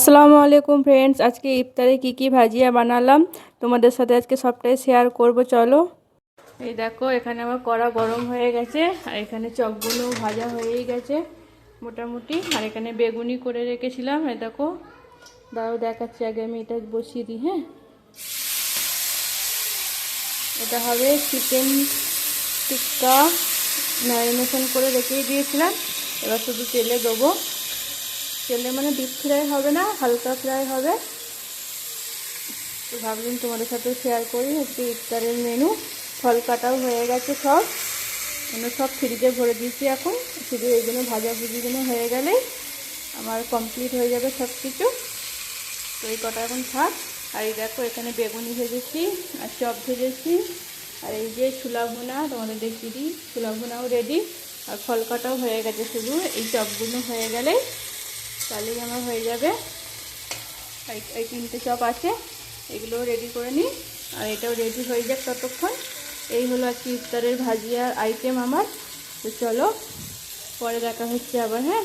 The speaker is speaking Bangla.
আসসালামু আলাইকুম ফ্রেন্ডস, আজকে ইফতারে কি ভাজিয়া বানালাম তোমাদের সাথে আজকে সবটাই শেয়ার করব। চলো। এই দেখো, এখানে আমার কড়া গরম হয়ে গেছে আর এখানে চপগুলো ভাজা হয়েই গেছে মোটামুটি। আর এখানে বেগুনি করে রেখেছিলাম। এই দেখো, দাও দেখাচ্ছি, আগে আমি এটা বসিয়ে দিই। হ্যাঁ, এটা হবে চিকেন টিক্কা, ম্যারিনেশন করে রেখেই দিয়েছিলাম। এবার শুধু তেলে দেবো। তেলে মানে ডিপ ফ্রাই হবে না, হালকা ফ্রাই হবে। তো ভাবলাম তোমাদের সাথে শেয়ার করি আজকে ইফতারের মেনু। ফল কাটাও হয়ে গেছে সব, মানে সব ফ্রিজে ভরে দিয়েছি এখন। শুধু এইগুলো ভাজাভুজিগুলো হয়ে গেলে আমার কমপ্লিট হয়ে যাবে সব কিছু। তো এই কটা এখন থাক। আর এই দেখো, এখানে বেগুনি ভেজেছি আর চপ ভেজেছি। আর এই যে ছোলা ভুনা তোমাদের দেখিয়ে দিই, ছোলা ভুনাও রেডি। আর ফল কাটাও হয়ে গেছে, শুধু এই চপগুলো হয়ে গেলে তাহলেই আমার হয়ে যাবে। এই তিনটে চপ আছে, এগুলো রেডি করে নিই। আর এটাও রেডি হয়ে যাক ততক্ষণ। এই হলো আজকে ইফতারের ভাজিয়ার আইটেম আমার। তো চলো, পরে দেখা হচ্ছে আবার। হ্যাঁ।